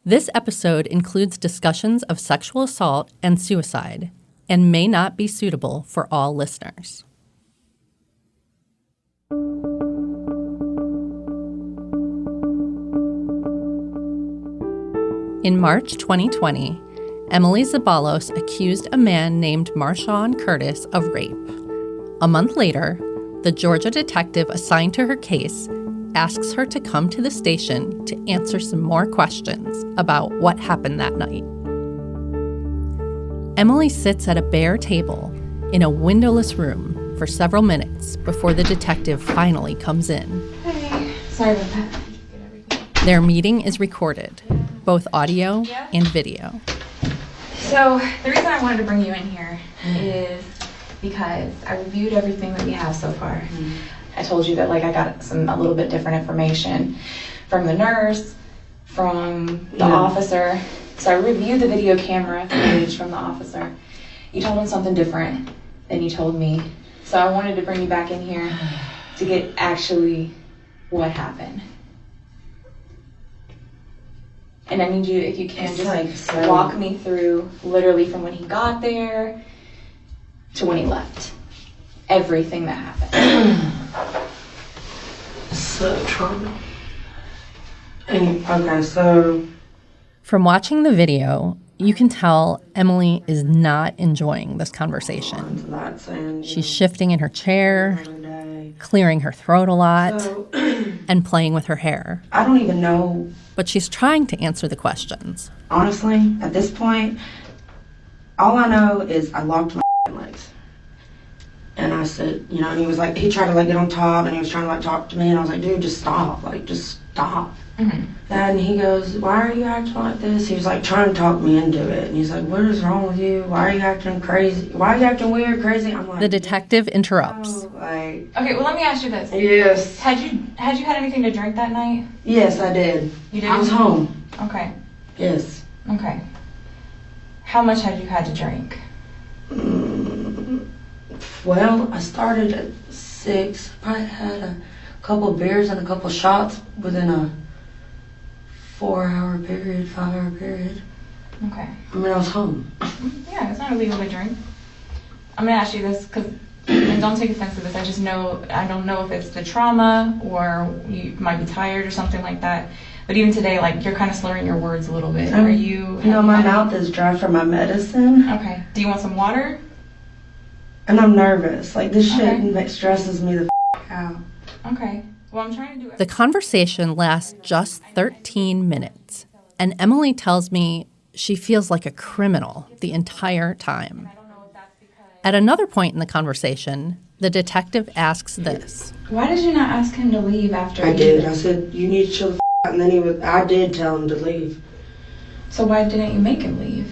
This episode includes discussions of sexual assault and suicide and may not be suitable for all listeners. In March 2020, Emily Zabalos accused a man named Marshawn Curtis of rape. A month later, the Georgia detective assigned to her case asks her to come to the station to answer some more questions about what happened that night. Emily sits at a bare table in a windowless room for several minutes before the detective finally comes in. Hey, sorry about that. Their meeting is recorded, both audio and video. So the reason I wanted to bring you in here is because I reviewed everything that we have so far. I told you that I got a little bit different information from the nurse, from the officer. So I reviewed the video camera footage from the officer. You told him something different than you told me. So I wanted to bring you back in here to get actually what happened. And I need you, if you can, just walk me through literally from when he got there to when he left. Everything that happened. So trauma. Okay, so from watching the video, you can tell Emily is not enjoying this conversation. She's shifting in her chair, clearing her throat a lot, and playing with her hair. I don't even know. But she's trying to answer the questions. Honestly, at this point, all I know is I locked my legs. And I said, and he was like, he tried to get on top and he was trying to talk to me. And I was like, dude, just stop. Just stop. Mm-hmm. And he goes, why are you acting like this? He was trying to talk me into it. And he's like, what is wrong with you? Why are you acting crazy? Why are you acting weird, crazy? I'm like, the detective interrupts. Okay, well, let me ask you this. Yes. Had you had anything to drink that night? Yes, I did. You did? I was home. Okay. Yes. Okay. How much had you had to drink? Well, I started at 6. I had a couple beers and a couple shots within a 4-hour period, 5-hour period. Okay. I was home. Yeah, it's not illegal to drink. I'm going to ask you this because, and don't take offense to this, I don't know if it's the trauma or you might be tired or something like that. But even today, you're kind of slurring your words a little bit. Are you... my mouth is dry from my medicine. Okay. Do you want some water? And I'm nervous. This shit stresses me the out. Okay. Well, I'm trying to do it. The conversation lasts just 13 minutes, and Emily tells me she feels like a criminal the entire time. At another point in the conversation, the detective asks this. Why did you not ask him to leave after I did. I said, you need to chill the out, and then I did tell him to leave. So why didn't you make him leave?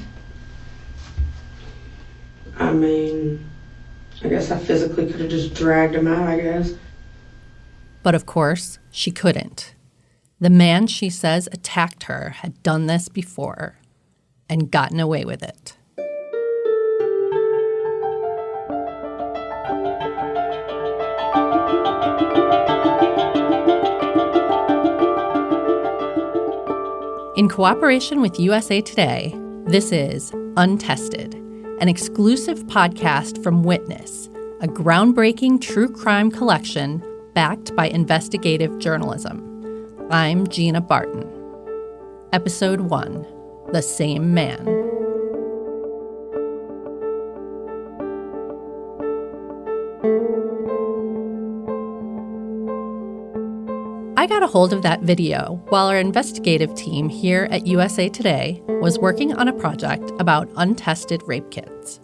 I guess I physically could have just dragged him out, I guess. But of course, she couldn't. The man she says attacked her had done this before and gotten away with it. In cooperation with USA Today, this is Untested, an exclusive podcast from Witness, a groundbreaking true crime collection backed by investigative journalism. I'm Gina Barton. Episode 1, The Same Man. I got a hold of that video while our investigative team here at USA Today was working on a project about untested rape kits.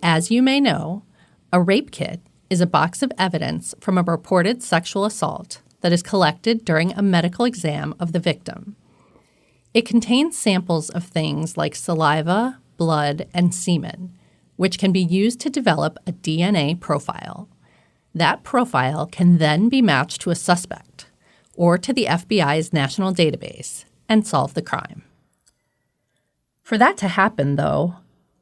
As you may know, a rape kit is a box of evidence from a reported sexual assault that is collected during a medical exam of the victim. It contains samples of things like saliva, blood, and semen, which can be used to develop a DNA profile. That profile can then be matched to a suspect or to the FBI's national database and solve the crime. For that to happen, though,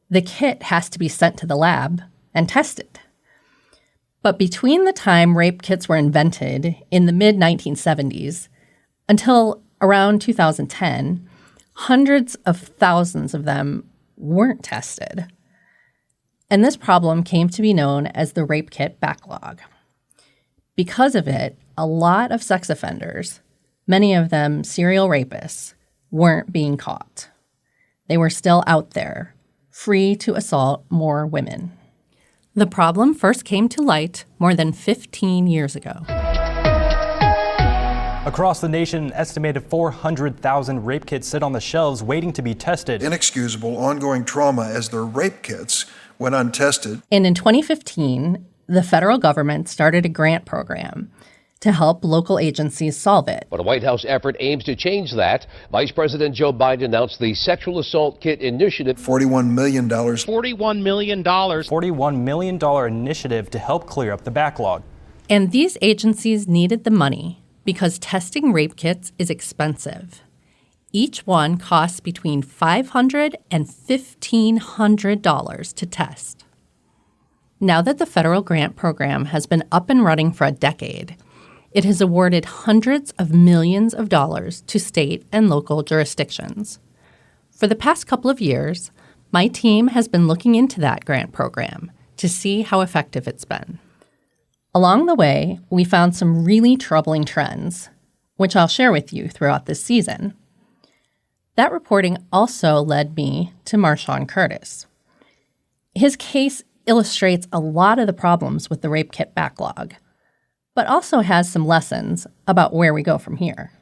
the kit has to be sent to the lab and tested. But between the time rape kits were invented in the mid-1970s until around 2010, hundreds of thousands of them weren't tested. And this problem came to be known as the rape kit backlog. Because of it, a lot of sex offenders, many of them serial rapists, weren't being caught. They were still out there, free to assault more women. The problem first came to light more than 15 years ago. Across the nation, an estimated 400,000 rape kits sit on the shelves waiting to be tested. Inexcusable ongoing trauma as their rape kits went untested. And in 2015, the federal government started a grant program to help local agencies solve it. But a White House effort aims to change that. Vice President Joe Biden announced the Sexual Assault Kit Initiative. $41 million. $41 million. $41 million initiative to help clear up the backlog. And these agencies needed the money because testing rape kits is expensive. Each one costs between $500 and $1,500 to test. Now that the federal grant program has been up and running for a decade, it has awarded hundreds of millions of dollars to state and local jurisdictions. For the past couple of years, my team has been looking into that grant program to see how effective it's been. Along the way, we found some really troubling trends, which I'll share with you throughout this season. That reporting also led me to Marshawn Curtis. His case illustrates a lot of the problems with the rape kit backlog, but also has some lessons about where we go from here.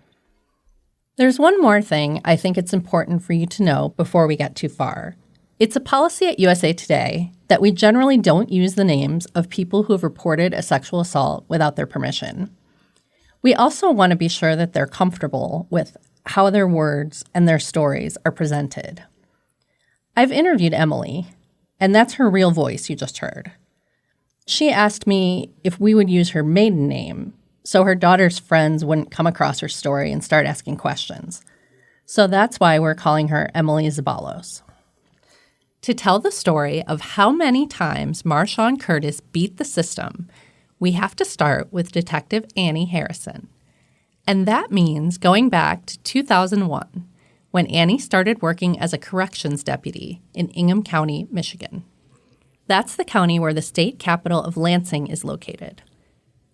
There's one more thing I think it's important for you to know before we get too far. It's a policy at USA Today that we generally don't use the names of people who have reported a sexual assault without their permission. We also want to be sure that they're comfortable with how their words and their stories are presented. I've interviewed Emily, and that's her real voice you just heard. She asked me if we would use her maiden name so her daughter's friends wouldn't come across her story and start asking questions. So that's why we're calling her Emily Zabalos. To tell the story of how many times Marshawn Curtis beat the system, we have to start with Detective Annie Harrison. And that means going back to 2001, when Annie started working as a corrections deputy in Ingham County, Michigan. That's the county where the state capital of Lansing is located.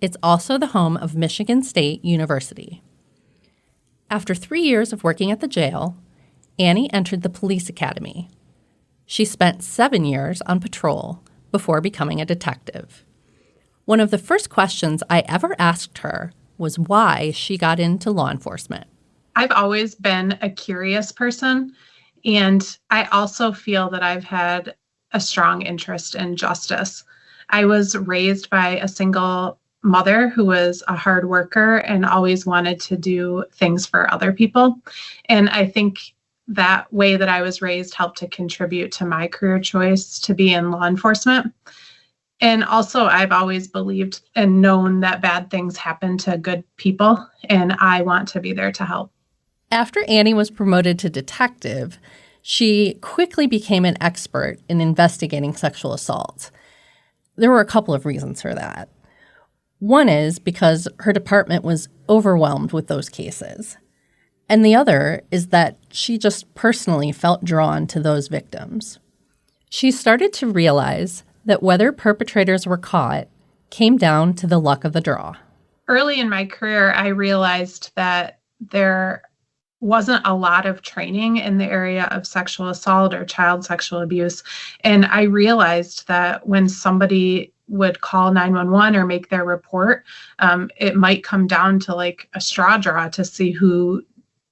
It's also the home of Michigan State University. After 3 years of working at the jail, Annie entered the police academy. She spent 7 years on patrol before becoming a detective. One of the first questions I ever asked her was why she got into law enforcement. I've always been a curious person, and I also feel that I've had a strong interest in justice. I was raised by a single mother who was a hard worker and always wanted to do things for other people. And I think that way that I was raised helped to contribute to my career choice to be in law enforcement. And also, I've always believed and known that bad things happen to good people, and I want to be there to help. After Annie was promoted to detective, she quickly became an expert in investigating sexual assault. There were a couple of reasons for that. One is because her department was overwhelmed with those cases. And the other is that she just personally felt drawn to those victims. She started to realize that whether perpetrators were caught came down to the luck of the draw. Early in my career, I realized that there wasn't a lot of training in the area of sexual assault or child sexual abuse. And I realized that when somebody would call 911 or make their report, it might come down to like a straw draw to see who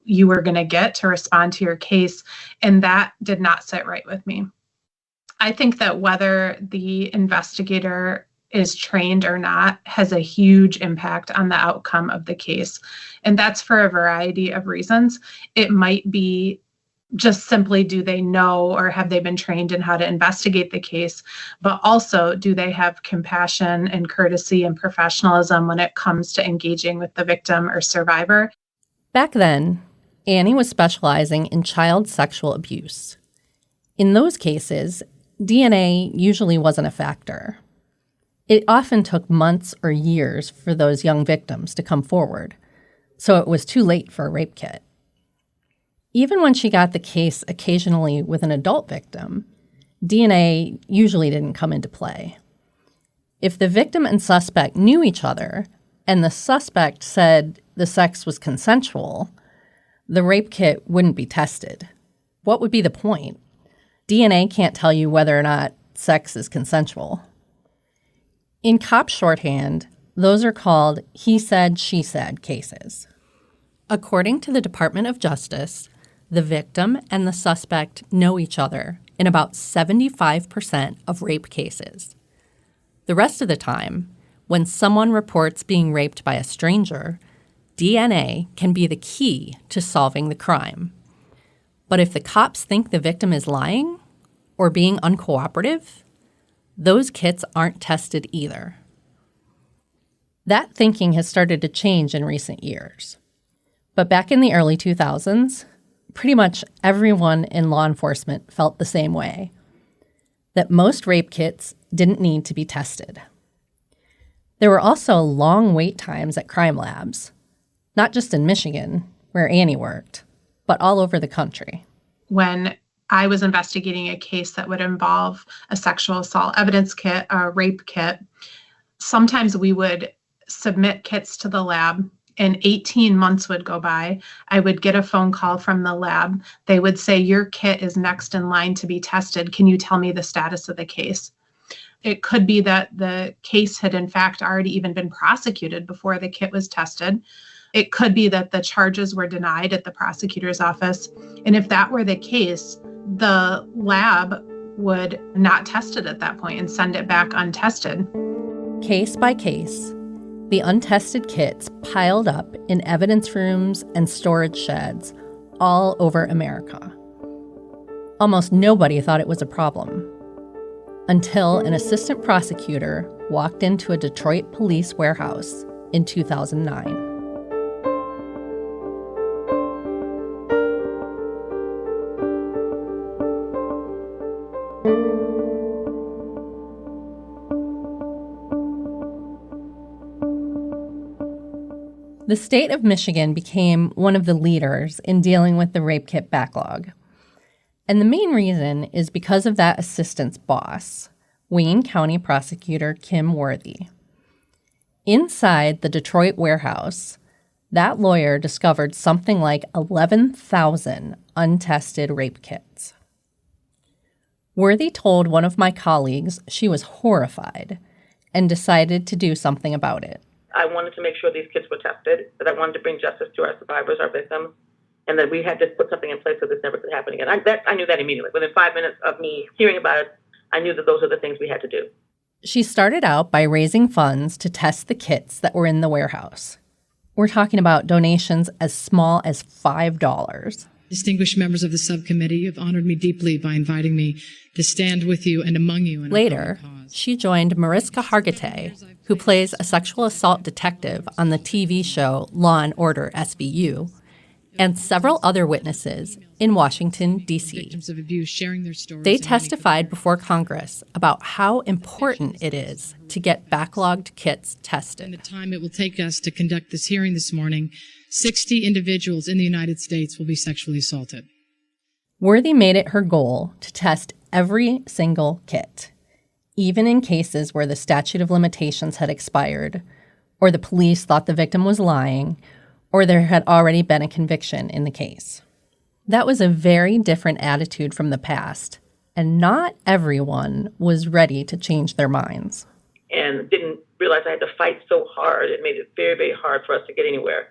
you were going to get to respond to your case. And that did not sit right with me. I think that whether the investigator is trained or not has a huge impact on the outcome of the case. And that's for a variety of reasons. It might be just simply, do they know or have they been trained in how to investigate the case? But also, do they have compassion and courtesy and professionalism when it comes to engaging with the victim or survivor? Back then, Annie was specializing in child sexual abuse. In those cases, DNA usually wasn't a factor. It often took months or years for those young victims to come forward, so it was too late for a rape kit. Even when she got the case occasionally with an adult victim, DNA usually didn't come into play. If the victim and suspect knew each other and the suspect said the sex was consensual, the rape kit wouldn't be tested. What would be the point? DNA can't tell you whether or not sex is consensual. In cop shorthand, those are called he said, she said cases. According to the Department of Justice, the victim and the suspect know each other in about 75% of rape cases. The rest of the time, when someone reports being raped by a stranger, DNA can be the key to solving the crime. But if the cops think the victim is lying or being uncooperative, those kits aren't tested either. That thinking has started to change in recent years. But back in the early 2000s, pretty much everyone in law enforcement felt the same way, that most rape kits didn't need to be tested. There were also long wait times at crime labs, not just in Michigan, where Annie worked, but all over the country. When I was investigating a case that would involve a sexual assault evidence kit, a rape kit, sometimes we would submit kits to the lab and 18 months would go by. I would get a phone call from the lab. They would say, your kit is next in line to be tested. Can you tell me the status of the case? It could be that the case had in fact already even been prosecuted before the kit was tested. It could be that the charges were denied at the prosecutor's office. And if that were the case, the lab would not test it at that point and send it back untested. Case by case, the untested kits piled up in evidence rooms and storage sheds all over America. Almost nobody thought it was a problem, until an assistant prosecutor walked into a Detroit police warehouse in 2009. The state of Michigan became one of the leaders in dealing with the rape kit backlog. And the main reason is because of that assistant's boss, Wayne County Prosecutor Kim Worthy. Inside the Detroit warehouse, that lawyer discovered something like 11,000 untested rape kits. Worthy told one of my colleagues she was horrified and decided to do something about it. I wanted to make sure these kits were tested, that I wanted to bring justice to our survivors, our victims, and that we had to put something in place so this never could happen again. I knew that immediately. Within 5 minutes of me hearing about it, I knew that those are the things we had to do. She started out by raising funds to test the kits that were in the warehouse. We're talking about donations as small as $5. Distinguished members of the subcommittee have honored me deeply by inviting me to stand with you and among you. Later, she joined Mariska Hargitay, who plays a sexual assault detective on the TV show Law and Order SVU, and several other witnesses in Washington, D.C. They testified before Congress about how important it is to get backlogged kits tested. In the time it will take us to conduct this hearing this morning, 60 individuals in the United States will be sexually assaulted. Worthy made it her goal to test every single kit, even in cases where the statute of limitations had expired, or the police thought the victim was lying, or there had already been a conviction in the case. That was a very different attitude from the past, and not everyone was ready to change their minds. And didn't realize I had to fight so hard. It made it very, very hard for us to get anywhere.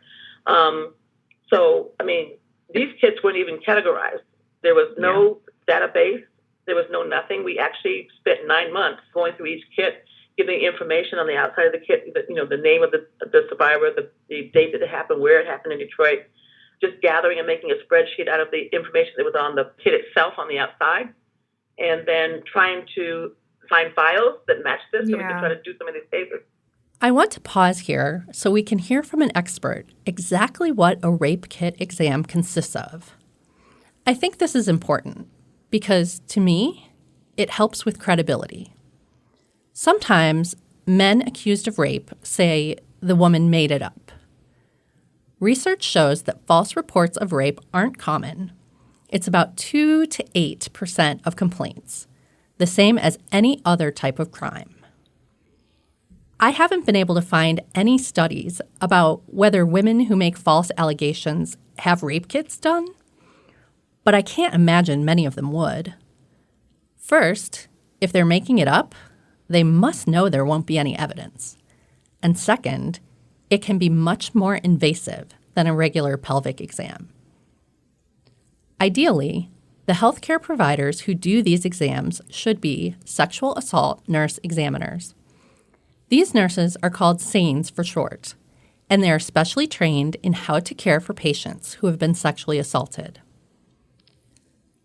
These kits weren't even categorized. There was no database. There was no nothing. We actually spent 9 months going through each kit, giving information on the outside of the kit, the name of the survivor, the date that it happened, where it happened in Detroit, just gathering and making a spreadsheet out of the information that was on the kit itself on the outside, and then trying to find files that match this so we can try to do some of these cases. I want to pause here so we can hear from an expert exactly what a rape kit exam consists of. I think this is important because, to me, it helps with credibility. Sometimes men accused of rape say the woman made it up. Research shows that false reports of rape aren't common. It's about 2 to 8% of complaints, the same as any other type of crime. I haven't been able to find any studies about whether women who make false allegations have rape kits done, but I can't imagine many of them would. First, if they're making it up, they must know there won't be any evidence. And second, it can be much more invasive than a regular pelvic exam. Ideally, the healthcare providers who do these exams should be sexual assault nurse examiners. These nurses are called SANEs for short, and they are specially trained in how to care for patients who have been sexually assaulted.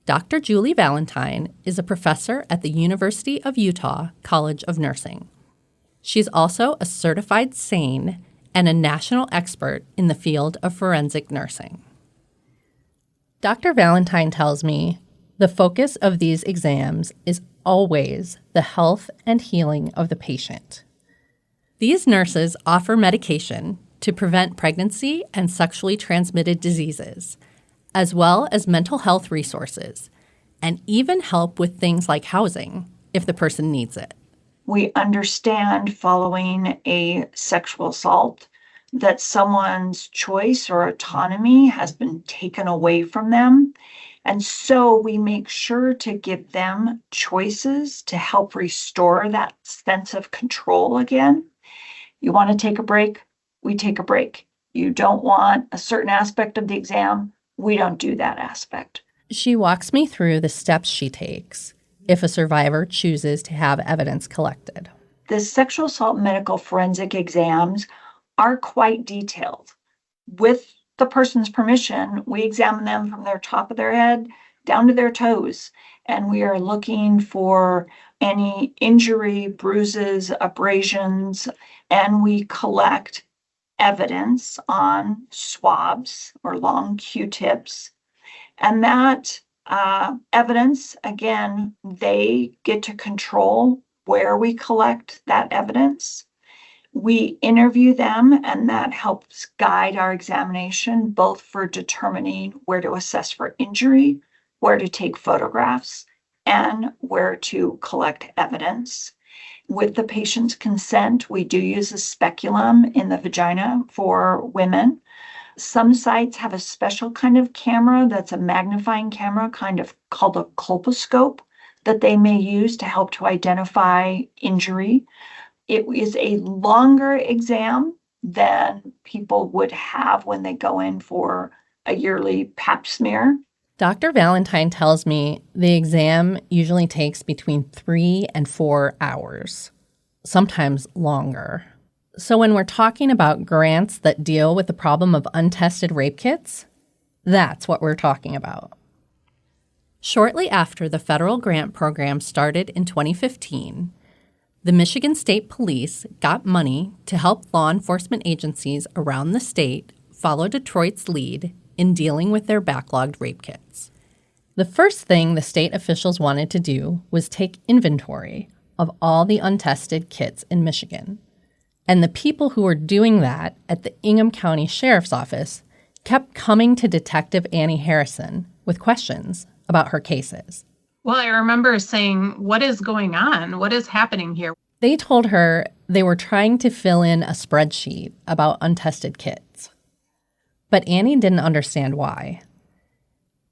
Dr. Julie Valentine is a professor at the University of Utah College of Nursing. She's also a certified SANE and a national expert in the field of forensic nursing. Dr. Valentine tells me the focus of these exams is always the health and healing of the patient. These nurses offer medication to prevent pregnancy and sexually transmitted diseases, as well as mental health resources, and even help with things like housing if the person needs it. We understand following a sexual assault that someone's choice or autonomy has been taken away from them. And so we make sure to give them choices to help restore that sense of control again. You want to take a break? We take a break. You don't want a certain aspect of the exam? We don't do that aspect. She walks me through the steps she takes if a survivor chooses to have evidence collected. The sexual assault medical forensic exams are quite detailed. With the person's permission, we examine them from their top of their head down to their toes, and we are looking for any injury, bruises, abrasions, and we collect evidence on swabs or long Q-tips. And that evidence, again, they get to control where we collect that evidence. We interview them, and that helps guide our examination, both for determining where to assess for injury, where to take photographs, and where to collect evidence. With the patient's consent, we do use a speculum in the vagina for women. Some sites have a special kind of camera that's a magnifying camera, kind of called a colposcope, that they may use to help to identify injury. It is a longer exam than people would have when they go in for a yearly pap smear. Dr. Valentine tells me the exam usually takes between 3 and 4 hours, sometimes longer. So when we're talking about grants that deal with the problem of untested rape kits, that's what we're talking about. Shortly after the federal grant program started in 2015, the Michigan State Police got money to help law enforcement agencies around the state follow Detroit's lead in dealing with their backlogged rape kits. The first thing the state officials wanted to do was take inventory of all the untested kits in Michigan. And the people who were doing that at the Ingham County Sheriff's Office kept coming to Detective Annie Harrison with questions about her cases. Well, I remember saying, what is going on? What is happening here? They told her they were trying to fill in a spreadsheet about untested kits. But Annie didn't understand why.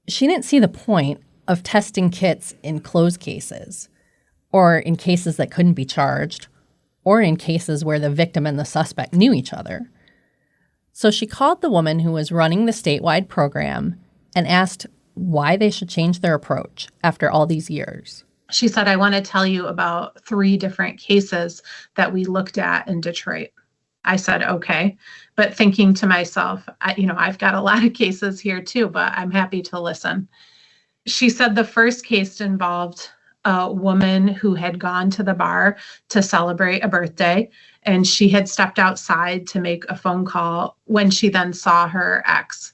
She didn't see the point of testing kits in closed cases, or in cases that couldn't be charged, or in cases where the victim and the suspect knew each other. So she called the woman who was running the statewide program and asked why they should change their approach after all these years. She said, I want to tell you about 3 different cases that we looked at in Detroit. I said, okay, but thinking to myself, I've got a lot of cases here too, but I'm happy to listen. She said the first case involved a woman who had gone to the bar to celebrate a birthday, and she had stepped outside to make a phone call when she then saw her ex.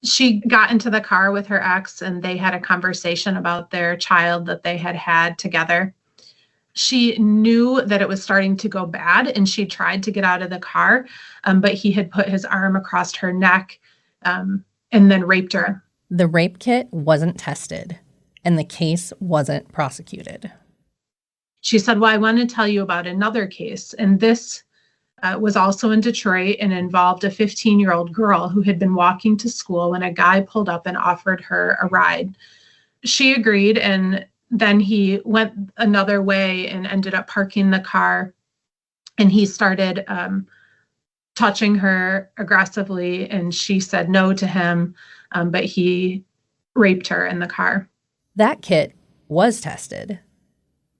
She got into the car with her ex, and they had a conversation about their child that they had had together. She knew that it was starting to go bad, and she tried to get out of the car, but he had put his arm across her neck and then raped her. The rape kit wasn't tested, and the case wasn't prosecuted. She said, well, I want to tell you about another case, and this was also in Detroit and involved a 15-year-old girl who had been walking to school when a guy pulled up and offered her a ride. She agreed, and then he went another way and ended up parking the car, and he started touching her aggressively, and she said no to him, but he raped her in the car. That kit was tested,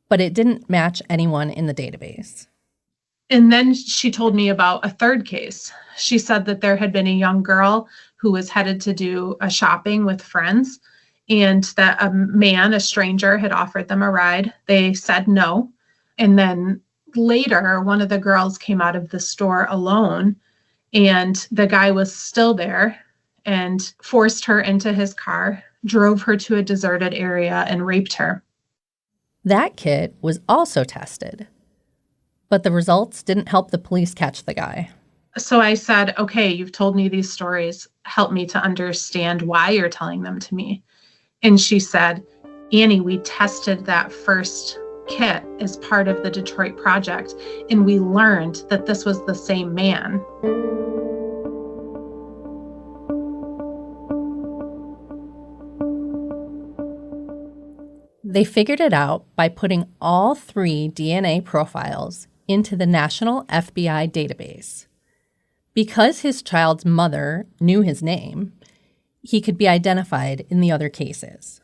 but it didn't match anyone in the database. And then she told me about a third case. She said that there had been a young girl who was headed to do a shopping with friends, and that a man, a stranger, had offered them a ride. They said no. And then later, one of the girls came out of the store alone, and the guy was still there and forced her into his car, drove her to a deserted area, and raped her. That kit was also tested, but the results didn't help the police catch the guy. So I said, okay, you've told me these stories. Help me to understand why you're telling them to me. And she said, Annie, we tested that first kit as part of the Detroit project, and we learned that this was the same man. They figured it out by putting all 3 DNA profiles into the National FBI database. Because his child's mother knew his name, he could be identified in the other cases.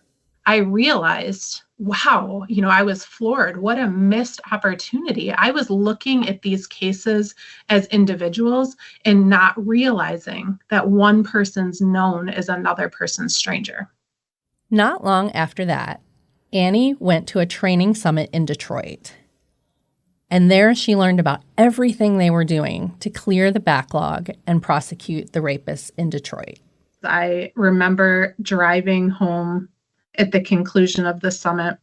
I realized, wow, I was floored. What a missed opportunity. I was looking at these cases as individuals and not realizing that one person's known as another person's stranger. Not long after that, Annie went to a training summit in Detroit. And there she learned about everything they were doing to clear the backlog and prosecute the rapists in Detroit. I remember driving home at the conclusion of the summit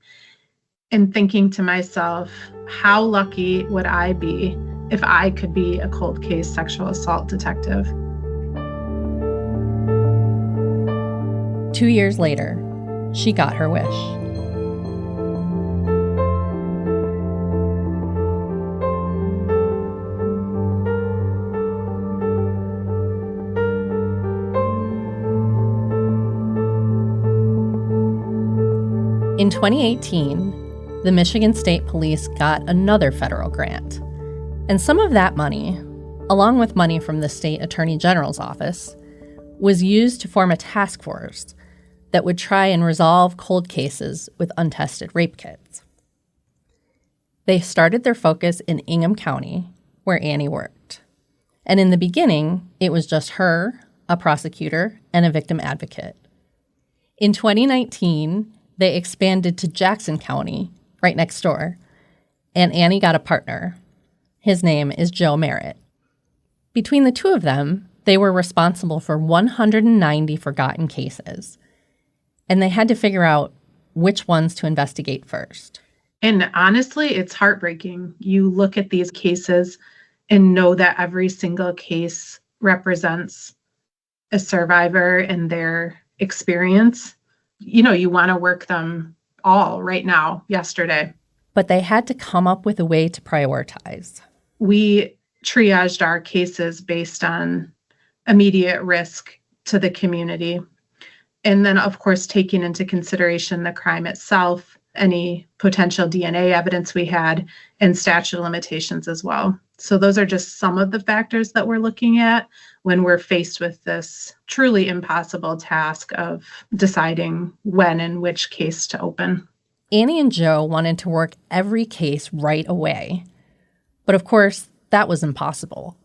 and thinking to myself, how lucky would I be if I could be a cold case sexual assault detective? 2 years later, she got her wish. In 2018, the Michigan State Police got another federal grant. And some of that money, along with money from the state attorney general's office, was used to form a task force that would try and resolve cold cases with untested rape kits. They started their focus in Ingham County, where Annie worked. And in the beginning, it was just her, a prosecutor, and a victim advocate. In 2019, they expanded to Jackson County, right next door, and Annie got a partner. His name is Joe Merritt. Between the two of them, they were responsible for 190 forgotten cases, and they had to figure out which ones to investigate first. And honestly, it's heartbreaking. You look at these cases and know that every single case represents a survivor and their experience. You want to work them all right now, yesterday. But they had to come up with a way to prioritize. We triaged our cases based on immediate risk to the community. And then, of course, taking into consideration the crime itself, any potential DNA evidence we had, and statute of limitations as well. So those are just some of the factors that we're looking at when we're faced with this truly impossible task of deciding when and which case to open. Annie and Joe wanted to work every case right away. But of course, that was impossible.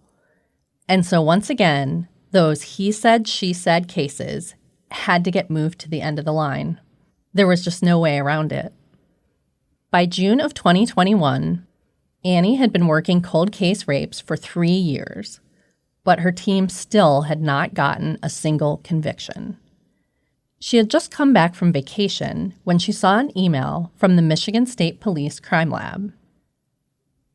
And so once again, those he said, she said cases had to get moved to the end of the line. There was just no way around it. By June of 2021, Annie had been working cold case rapes for 3 years, but her team still had not gotten a single conviction. She had just come back from vacation when she saw an email from the Michigan State Police Crime Lab.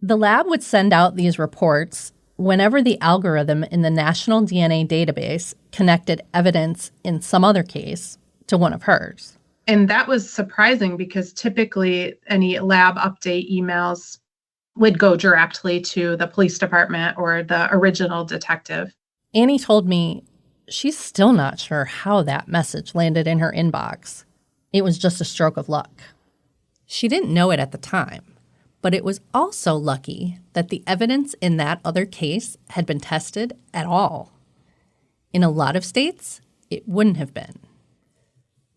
The lab would send out these reports whenever the algorithm in the National DNA Database connected evidence in some other case to one of hers. And that was surprising because typically any lab update emails would go directly to the police department or the original detective. Annie told me she's still not sure how that message landed in her inbox. It was just a stroke of luck. She didn't know it at the time, but it was also lucky that the evidence in that other case had been tested at all. In a lot of states, it wouldn't have been.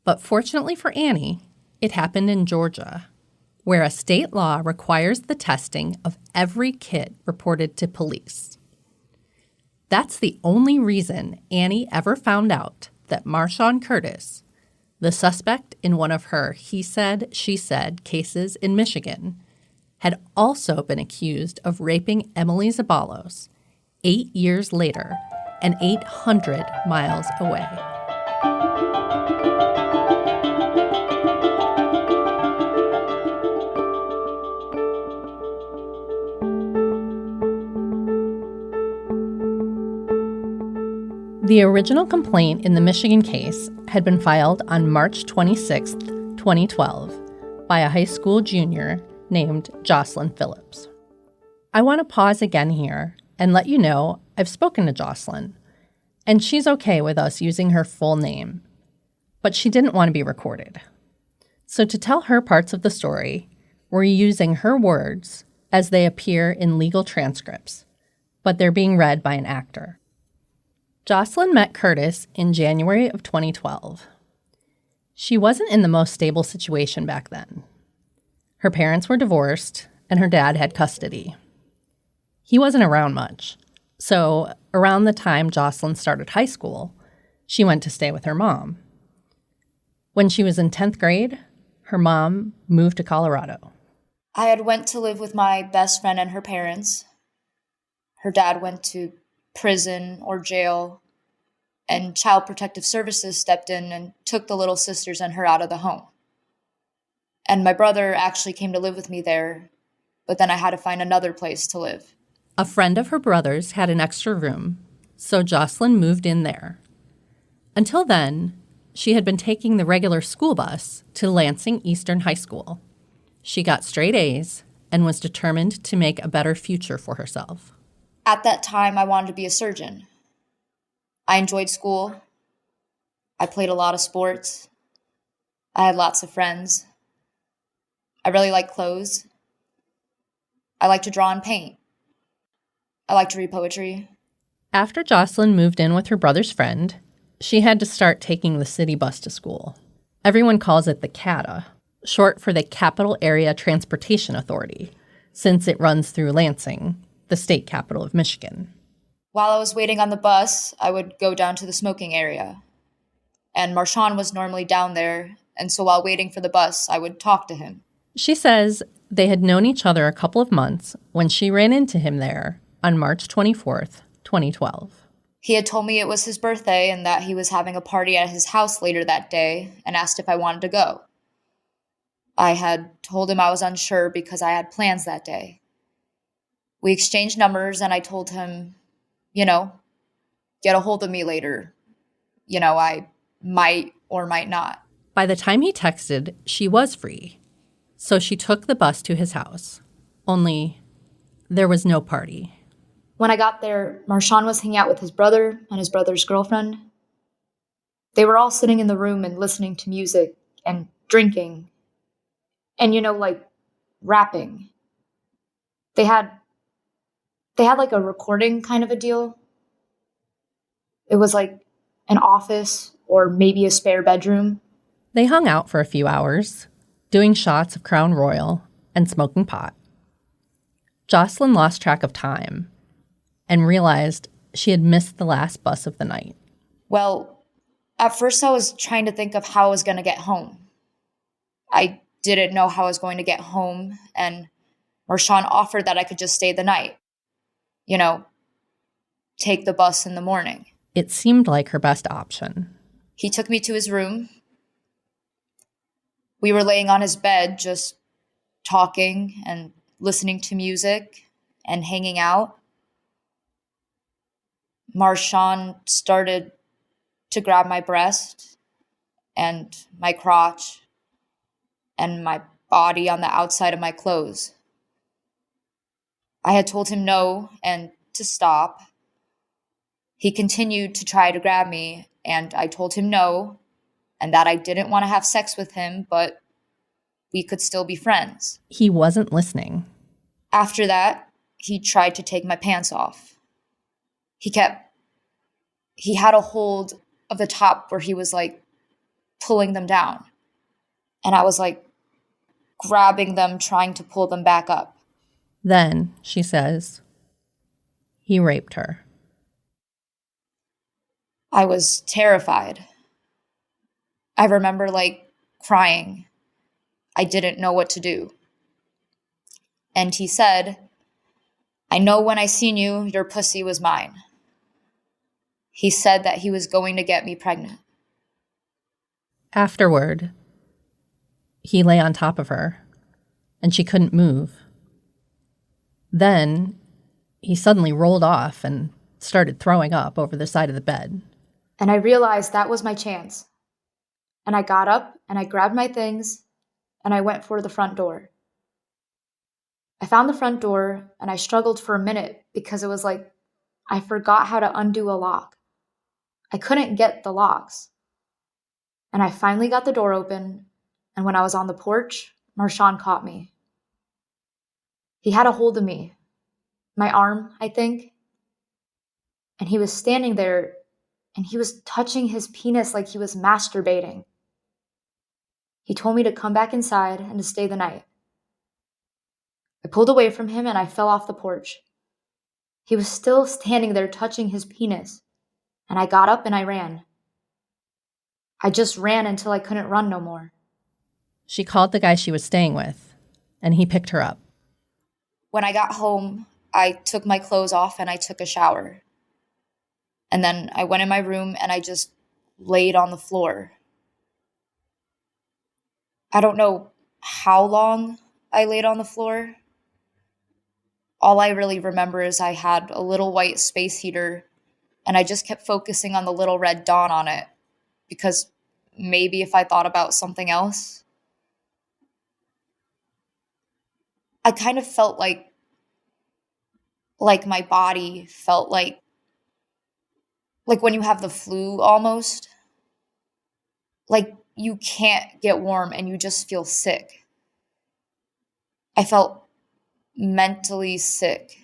But fortunately for Annie, it happened in Georgia, where a state law requires the testing of every kit reported to police. That's the only reason Annie ever found out that Marshawn Curtis, the suspect in one of her he said, she said cases in Michigan, had also been accused of raping Emily Zabalos 8 years later and 800 miles away. The original complaint in the Michigan case had been filed on March 26, 2012, by a high school junior named Jocelyn Phillips. I want to pause again here and let you know I've spoken to Jocelyn, and she's okay with us using her full name, but she didn't want to be recorded. So to tell her parts of the story, we're using her words as they appear in legal transcripts, but they're being read by an actor. Jocelyn met Curtis in January of 2012. She wasn't in the most stable situation back then. Her parents were divorced, and her dad had custody. He wasn't around much, so around the time Jocelyn started high school, she went to stay with her mom. When she was in 10th grade, her mom moved to Colorado. I had went to live with my best friend and her parents. Her dad went to prison or jail, and Child Protective Services stepped in and took the little sisters and her out of the home. And my brother actually came to live with me there, but then I had to find another place to live. A friend of her brother's had an extra room, so Jocelyn moved in there. Until then, she had been taking the regular school bus to Lansing Eastern High School. She got straight A's and was determined to make a better future for herself. At that time, I wanted to be a surgeon. I enjoyed school. I played a lot of sports. I had lots of friends. I really like clothes. I like to draw and paint. I like to read poetry. After Jocelyn moved in with her brother's friend, she had to start taking the city bus to school. Everyone calls it the CATA, short for the Capital Area Transportation Authority, since it runs through Lansing, the state capital of Michigan. While I was waiting on the bus, I would go down to the smoking area. And Marshawn was normally down there, and so while waiting for the bus, I would talk to him. She says they had known each other a couple of months when she ran into him there on March 24th, 2012. He had told me it was his birthday and that he was having a party at his house later that day and asked if I wanted to go. I had told him I was unsure because I had plans that day. We exchanged numbers and I told him, get a hold of me later. I might or might not. By the time he texted, she was free. So she took the bus to his house. Only there was no party. When I got there, Marshawn was hanging out with his brother and his brother's girlfriend. They were all sitting in the room and listening to music and drinking. And, rapping. They had like a recording kind of a deal. It was like an office or maybe a spare bedroom. They hung out for a few hours, doing shots of Crown Royal and smoking pot. Jocelyn lost track of time and realized she had missed the last bus of the night. Well, at first I was trying to think of how I was going to get home. I didn't know how I was going to get home, and Marshawn offered that I could just stay the night. Take the bus in the morning. It seemed like her best option. He took me to his room, We were laying on his bed, just talking and listening to music and hanging out. Marshawn started to grab my breast and my crotch and my body on the outside of my clothes. I had told him no and to stop. He continued to try to grab me, and I told him no, and that I didn't want to have sex with him, but we could still be friends. He wasn't listening. After that, he tried to take my pants off. He had a hold of the top where he was like pulling them down. And I was like grabbing them, trying to pull them back up. Then, she says, he raped her. I was terrified. I remember crying. I didn't know what to do. And he said, "I know when I seen you, your pussy was mine." He said that he was going to get me pregnant. Afterward, he lay on top of her, and she couldn't move. Then he suddenly rolled off and started throwing up over the side of the bed. And I realized that was my chance. And I got up and I grabbed my things and I went for the front door. I found the front door and I struggled for a minute because it was like I forgot how to undo a lock. I couldn't get the locks. And I finally got the door open, and when I was on the porch, Marshawn caught me. He had a hold of me, my arm, I think, and he was standing there and he was touching his penis like he was masturbating. He told me to come back inside and to stay the night. I pulled away from him and I fell off the porch. He was still standing there touching his penis, and I got up and I ran. I just ran until I couldn't run no more. She called the guy she was staying with, and he picked her up. When I got home, I took my clothes off and I took a shower. And then I went in my room and I just laid on the floor. I don't know how long I laid on the floor. All I really remember is I had a little white space heater and I just kept focusing on the little red dot on it because maybe if I thought about something else. I kind of felt like my body felt like when you have the flu almost. Like you can't get warm and you just feel sick. I felt mentally sick.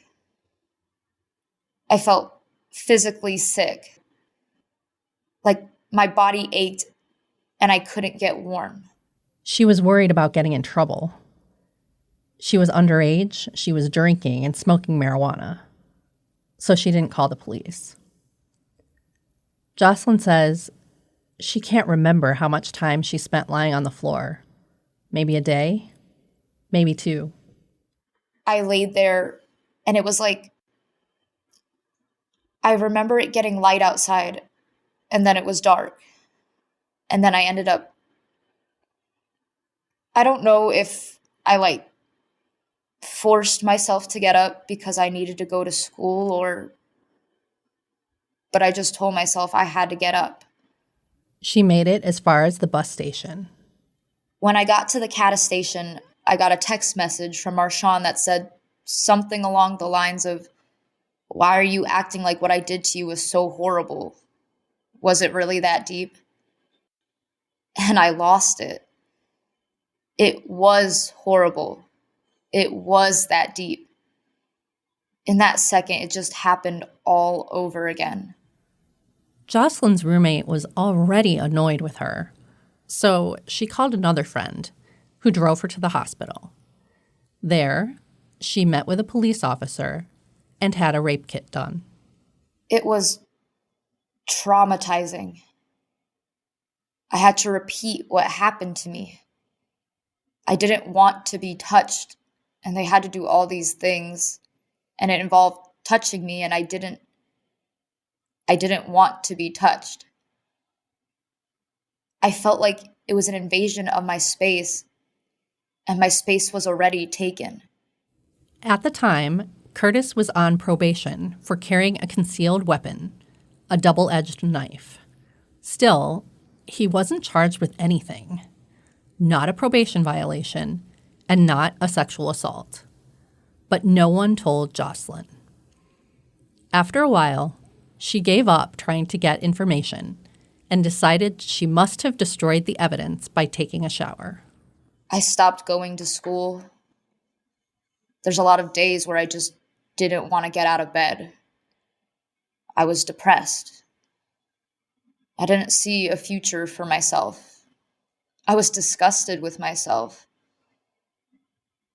I felt physically sick. Like my body ached and I couldn't get warm. She was worried about getting in trouble. She was underage, she was drinking and smoking marijuana. So she didn't call the police. Jocelyn says she can't remember how much time she spent lying on the floor. Maybe a day, maybe 2. I laid there and it was like, I remember it getting light outside and then it was dark. And then I ended up, I don't know if I forced myself to get up because I needed to go to school but I just told myself I had to get up. She made it as far as the bus station. When I got to the CATA station, I got a text message from Marshawn that said something along the lines of, "Why are you acting like what I did to you was so horrible? Was it really that deep?" And I lost it. It was horrible. It was that deep. In that second, it just happened all over again. Jocelyn's roommate was already annoyed with her, so she called another friend who drove her to the hospital. There, she met with a police officer and had a rape kit done. It was traumatizing. I had to repeat what happened to me. I didn't want to be touched, and they had to do all these things, and it involved touching me, and I didn't want to be touched. I felt like it was an invasion of my space, and my space was already taken. At the time, Curtis was on probation for carrying a concealed weapon, a double-edged knife. Still, he wasn't charged with anything. Not a probation violation, and not a sexual assault. But no one told Jocelyn. After a while, she gave up trying to get information and decided she must have destroyed the evidence by taking a shower. I stopped going to school. There's a lot of days where I just didn't want to get out of bed. I was depressed. I didn't see a future for myself. I was disgusted with myself.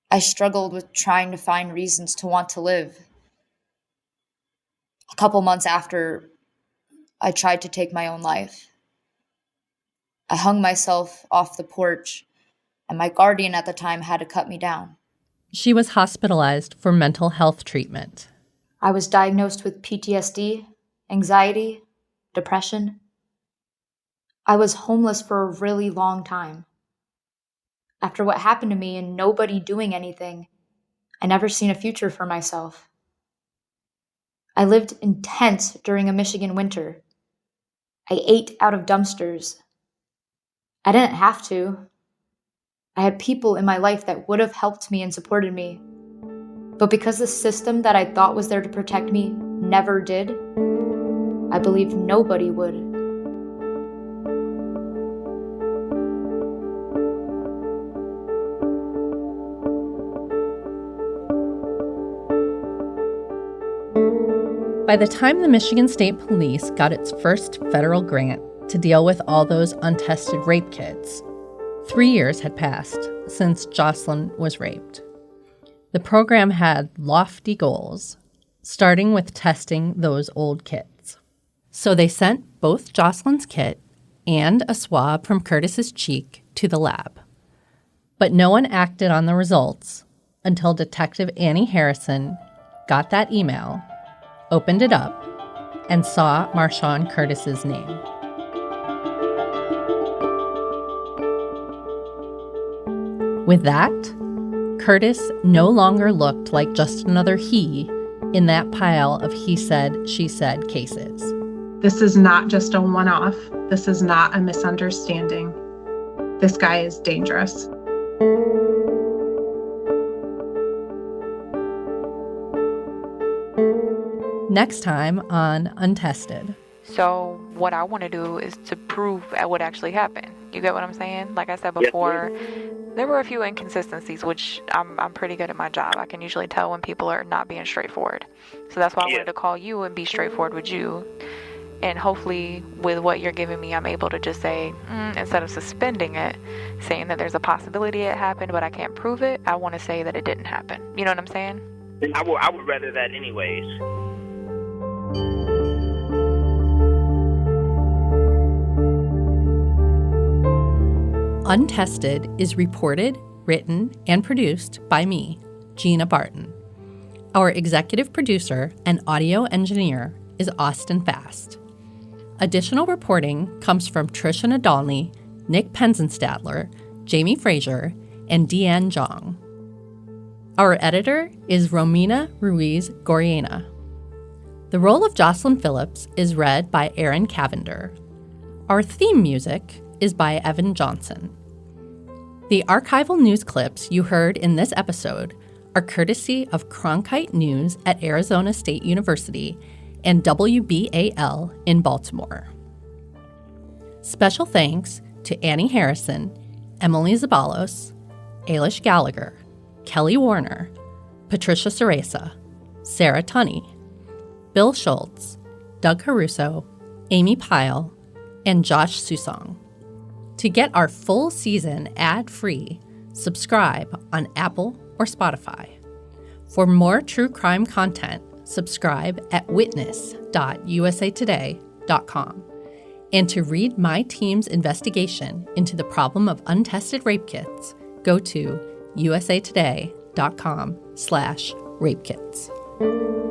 I struggled with trying to find reasons to want to live. A couple months after, I tried to take my own life. I hung myself off the porch, and my guardian at the time had to cut me down. She was hospitalized for mental health treatment. I was diagnosed with PTSD, anxiety, depression. I was homeless for a really long time. After what happened to me and nobody doing anything, I never seen a future for myself. I lived in tents during a Michigan winter. I ate out of dumpsters. I didn't have to. I had people in my life that would have helped me and supported me. But because the system that I thought was there to protect me never did, I believed nobody would. By the time the Michigan State Police got its first federal grant to deal with all those untested rape kits, 3 years had passed since Jocelyn was raped. The program had lofty goals, starting with testing those old kits. So they sent both Jocelyn's kit and a swab from Curtis's cheek to the lab. But no one acted on the results until Detective Annie Harrison got that email, opened it up, and saw Marshawn Curtis's name. With that, Curtis no longer looked like just another he in that pile of he said, she said cases. This is not just a one-off. This is not a misunderstanding. This guy is dangerous. Next time on Untested. So what I want to do is to prove what actually happened. You get what I'm saying? Like I said before, there were a few inconsistencies, which I'm pretty good at my job. I can usually tell when people are not being straightforward. So that's why I wanted to call you and be straightforward with you. And hopefully with what you're giving me, I'm able to just say, instead of suspending it, saying that there's a possibility it happened, but I can't prove it, I want to say that it didn't happen. You know what I'm saying? I would rather that anyways. Untested is reported, written, and produced by me, Gina Barton. Our executive producer and audio engineer is Austin Fast. Additional reporting comes from Tricia Nadolny, Nick Penzenstadler, Jamie Frazier, and Deanne Jong. Our editor is Romina Ruiz Goriena. The role of Jocelyn Phillips is read by Aaron Cavender. Our theme music is by Evan Johnson. The archival news clips you heard in this episode are courtesy of Cronkite News at Arizona State University and WBAL in Baltimore. Special thanks to Annie Harrison, Emily Zabalos, Ailish Gallagher, Kelly Warner, Patricia Ceresa, Sarah Tunney, Bill Schultz, Doug Caruso, Amy Pyle, and Josh Susong. To get our full season ad-free, subscribe on Apple or Spotify. For more true crime content, subscribe at witness.usatoday.com. And to read my team's investigation into the problem of untested rape kits, go to usatoday.com/rapekits.